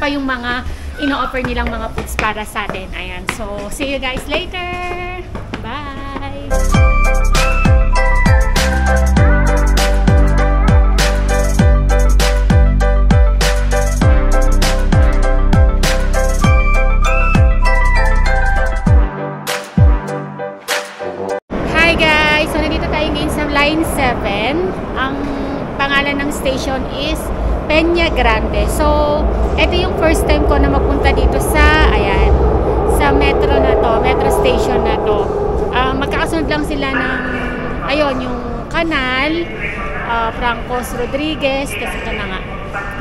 pa yung mga ino-offer nilang mga foods para sa atin. Ayan. So, see you guys later! Bye! Hi guys! So, nandito tayo ngayon sa Line 7. Ang pangalan ng station is Peña Grande. So, ito yung first time ko na magpunta dito sa, ayan, sa metro na to, metro station na to. Magkakasunod lang sila ng, ayun, yung Canal, Francos Rodriguez, kasi ito na nga.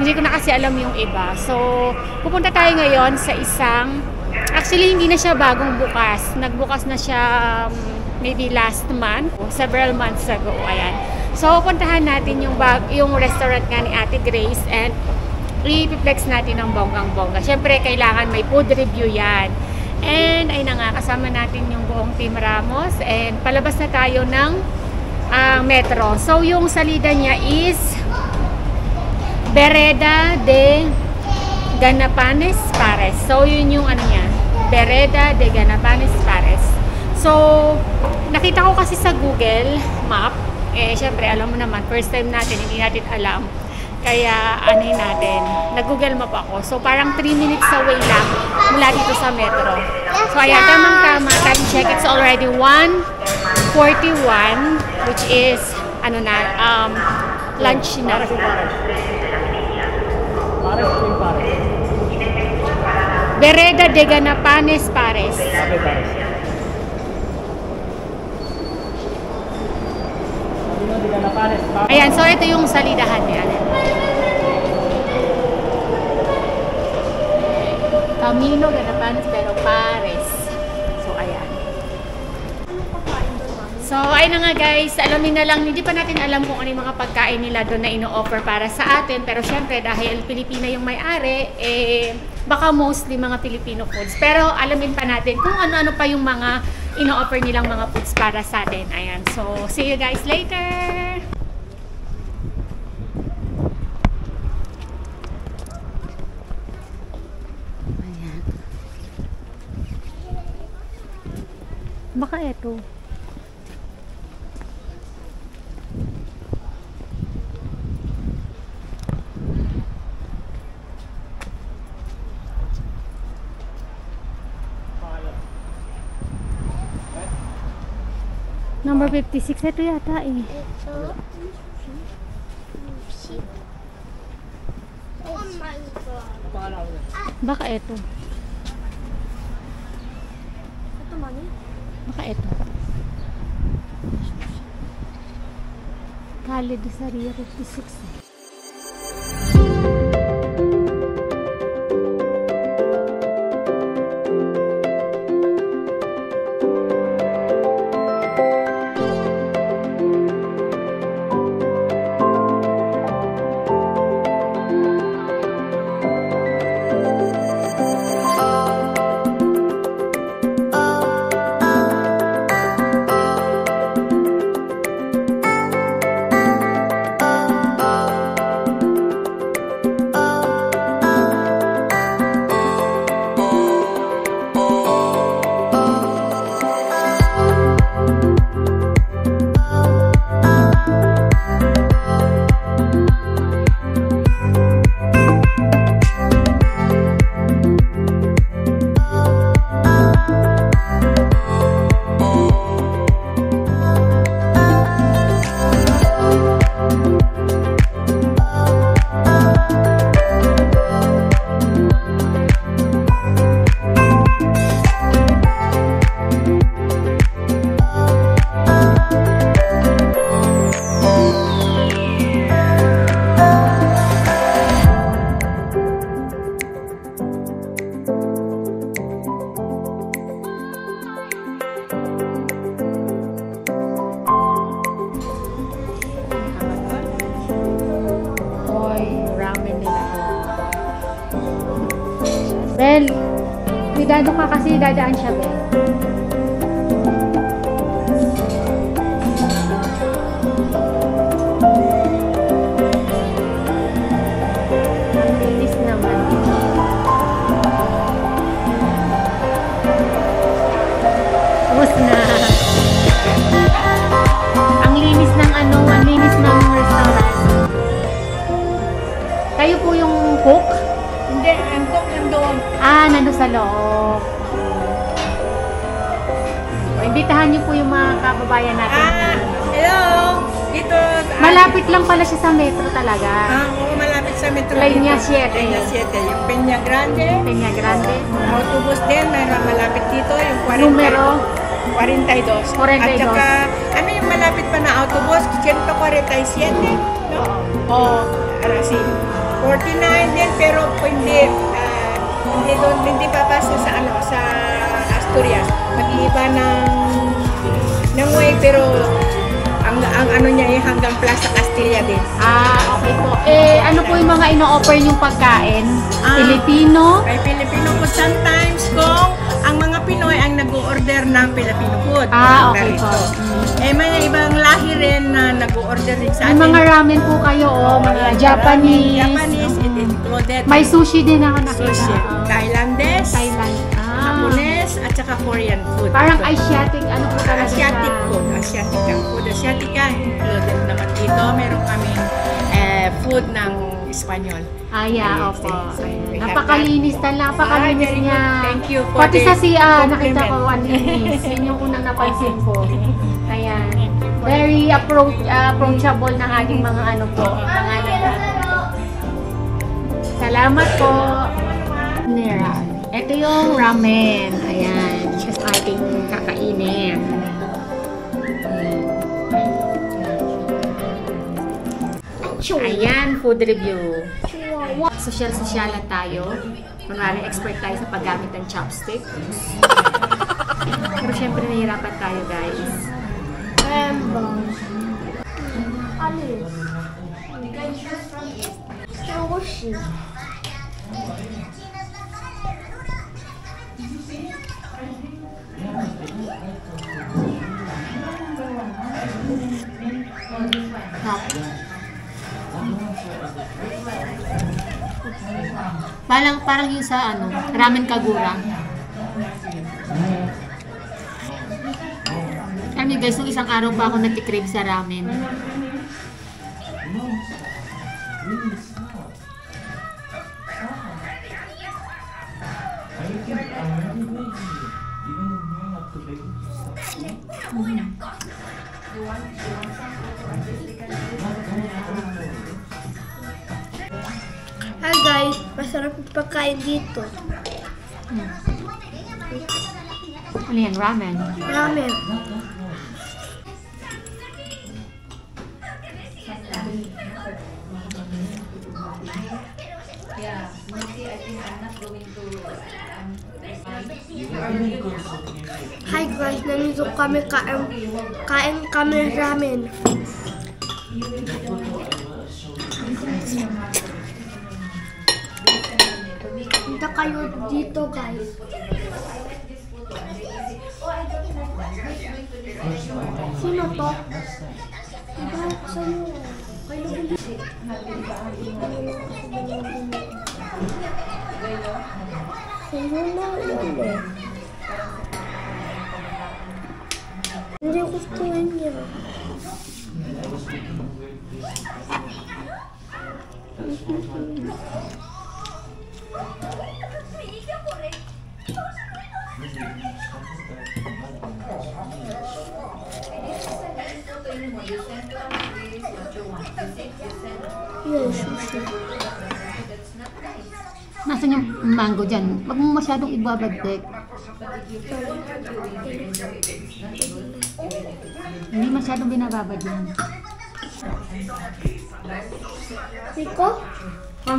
Hindi ko na kasi alam yung iba. So, pupunta tayo ngayon sa isang, actually, hindi na siya bagong bukas. Nagbukas na siya, maybe last month, several months ago, ayan. So, puntahan natin yung restaurant nga ni Ate Grace and i-flex natin ng bonggang-bongga. Siyempre, kailangan may food review yan. And, ay na nga, kasama natin yung buong Team Ramos and palabas na tayo ng metro. So, yung salida niya is Vereda de Ganapanes Pares. So, yun yung ano niya, Vereda de Ganapanes Pares. So, nakita ko kasi sa Google Map, eh, syempre, alam mo naman, first time natin, hindi natin alam. Kaya, anuhin natin, nag-Google Map ako. So, parang 3 minutes away lang mula dito sa metro. So, ayan, tamang-tama, time check, it's already 1:41, which is, ano na, lunch na. Vereda de Ganapanes Pares. Ayan, so ito yung salidahan niya. Camino Ganapanes pero Pares. So, ayan. So, ayun na nga guys, alamin na lang, hindi pa natin alam kung ano yung mga pagkain nila doon na ino-offer para sa atin. Pero syempre, dahil Pilipina yung may-ari, eh, baka mostly mga Filipino foods. Pero alamin pa natin kung ano-ano pa yung mga ino-offer nilang mga foods para sa atin. Ayan, so see you guys later! Ayan. Baka eto. Number 56, ito yata eh. Ito. Oh my God. Baka ito. Ito, mami? Baka ito. Khalid Saria 56 eh. Bel, cuidado ka kasi dadaan siya, Bel. Bilis naman. Tapos na. Ang linis ng ang linis ng restaurant. Kayo po yung cook? Hindi, ang cook nandoon. Nandun sa loob. Imbitahan niyo po yung mga kababayan natin. Hello! Dito. Malapit lang pala siya sa metro talaga. Oo, malapit sa metro. Linya 7. Linya 7. Yung Peña Grande. Peña Grande. Autobus din, malapit dito. Yung 40, Numero? 42. 42. At saka, ano yung malapit pa na autobus? 147. No? Oo. Arasi. 49 din, pero hindi papasok sa sa Asturias. Mag-iiba ng way, pero ang ano niya hanggang Plaza Castilla din. Okay po. Ano po yung mga ino-offer yung pagkain? Filipino? May Filipino food. Sometimes kung ang mga Pinoy ang nag-order ng Filipino food. Okay po. May ibang lahi rin na nag-order rin sa atin. May mga ramen po kayo, mga Japanese. Japanese, it included. May sushi din ako nakita. Sushi. Thailandese. Thailand. Japanese, at saka Korean food. Parang Asiatic, ano po talaga Asiatic food. Asiatic ang food. Asiatic included naman dito. Meron kaming food ng Espanyol. Opo. Napakalinis napakalinis niya. Thank you for Pati sa nakita compliment. ko, ang linis. Yun yung unang napansin ko. Ayan. Very approachable ng ating mga pangalan. Salamat po. Ito yung ramen. Ayan. Just ating kakainin. Ayan, food review. Social-socialan tayo. Kunwari, expert tayo sa paggamit ng chopstick. Pero syempre, nahihirapan tayo, guys. Parang yung sa ramen kagura. Alam niyo guys, nung isang araw pa ako nagtikrave sa ramen. Hi guys, masarap yung pagkain dito. Ano yan? Ramen? Ramen. Hi guys, nandito kami kain kami ramen. Punta kayo dito guys. Sino to? Hindi gusto niya. Yan, sushi. Nasaan yung mango dyan? Huwag mo masyadong ibabagdek. Hindi masyadong binababad yan. Iko? I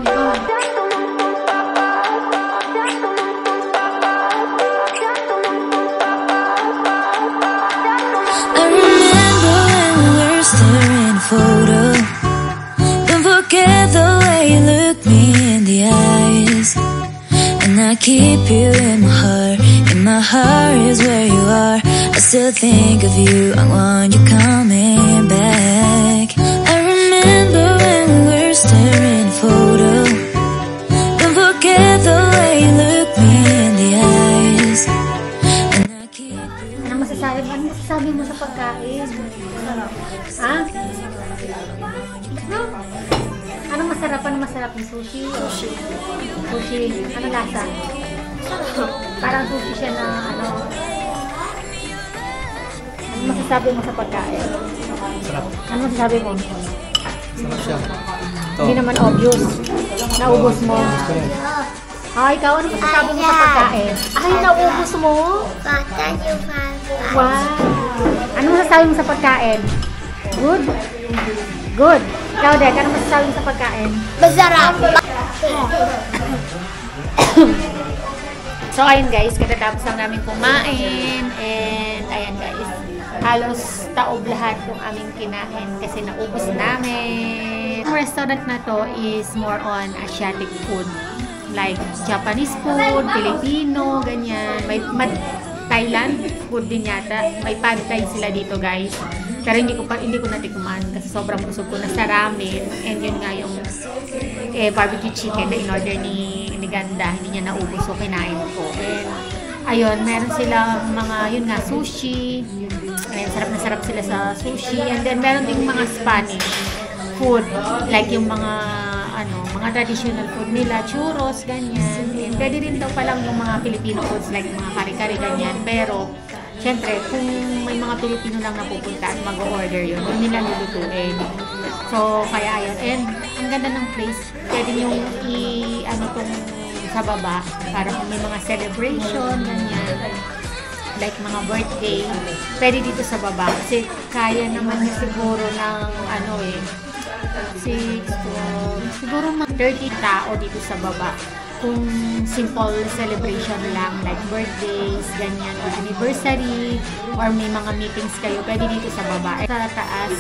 remember when we were staring a photo. Don't forget the way you look me in the eyes. And I keep you in my heart. In my heart is where you are. I still think of you. I want you coming back. I remember when we were staring a photo. Don't forget the way you look me in the eyes. And I keep you. masasabi mo sa pagkain? Ha? No? Anong masarap? Anong masarap ng sushi? Sushi. Anong lasa? Parang sushi siya na ano. Ano masasabi mo sa pagkain? Sarap. Ano masasabi mo? Sarap siya. Hindi naman obvious. Naubos mo. Ikaw, ano masasabi mo sa pagkain? Ay, naubos mo? Wow! Ano masasabi mo sa pagkain? Good? Good. Ikaw, Dek, ano masasabi mo sa pagkain? Masarap. So, ayun guys, katatapos lang namin kumain. And, ayan guys, halos taob lahat yung aming kinain kasi naubos namin. Ang restaurant na to is more on Asiatic food. Like Japanese food, Filipino, ganyan. May Thailand food din yata. May pad thai sila dito guys. Pero hindi ko natikuman kasi sobrang busog ko na sa ramen. And yun nga yung barbecue chicken na in-order ni Ganda. Hindi niya naubos so kinain ko. And ayun, meron sila mga yun nga sushi. Ayun, sarap na sarap sila sa sushi. And then meron ding mga Spanish food. Like yung mga mga traditional food nila, churros, ganyan. And pwede rin daw palang yung mga Filipino foods like mga kari-kari, ganyan. Pero, syempre, kung may mga Pilipino lang napupunta at mag-order yun, yun nila lulutuin. So, kaya ayun. And, ang ganda ng place. Pwede nyo itong sa baba para kung may mga celebration, ganyan. Like mga birthday, pwede dito sa baba. Kasi kaya naman siguro ng siguro mga 30 tao dito sa baba. Kung simple celebration lang, like birthdays, ganyan, or anniversary, or may mga meetings kayo, pwede dito sa baba. Sa taas,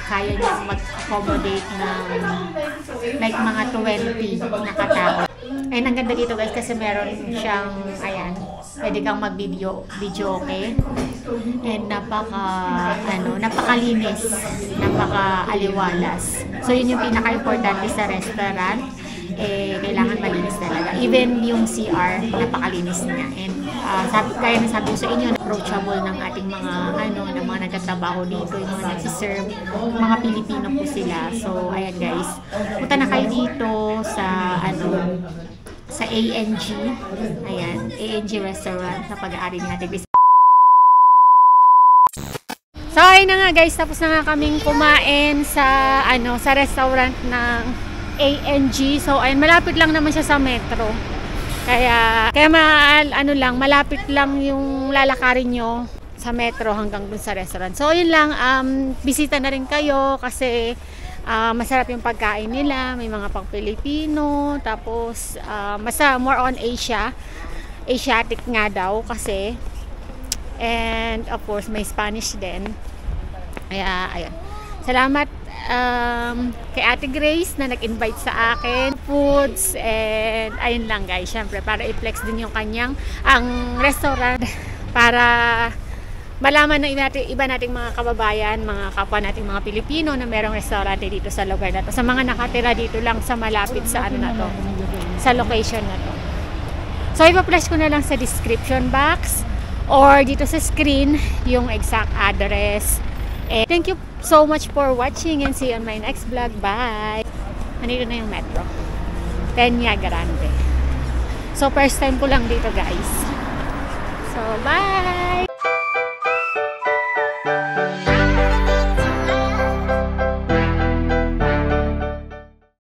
kaya niya mag-accommodate ng like mga 20 na katao. And ang ganda dito guys kasi meron siyang, ayan, pwede kang mag-video okay. And napakalinis, napaka-aliwalas. So yun yung pinaka-importante sa restaurant. Kailangan malinis talaga. Even yung CR, napakalinis niya. And kaya nasabi ko sa inyo, approachable ng ating mga ng mga nagtatrabaho dito, yung mga nagsiserve, mga Pilipino po sila. So ayan guys, punta na kayo dito sa sa ANG. Ayan, ANG restaurant na pag-aari ni Ate Grace. So ayun na nga guys, tapos na nga kaming kumain sa sa restaurant ng ANG. So ayun, malapit lang naman siya sa metro. Kaya malapit lang yung lalakarin nyo sa metro hanggang dun sa restaurant. So yun lang, bisita na rin kayo kasi masarap yung pagkain nila, may mga pang Pilipino, tapos more on Asiatic nga daw kasi. And of course may Spanish din. Kaya ayun, salamat kay Ate Grace na nag-invite sa akin foods. And ayun lang guys, syempre para i-flex din yung kanyang ang restaurant para malaman ng iba nating mga kababayan, mga kapwa nating mga Pilipino na merong restaurant dito sa lugar na to, sa mga nakatira dito lang sa malapit sa sa location na to. So ipa-flash ko na lang sa description box or dito sa screen yung exact address. And thank you so much for watching and see you on my next vlog. Bye! Nandito na yung metro. Peña Grande. So first time ko lang dito guys. So bye!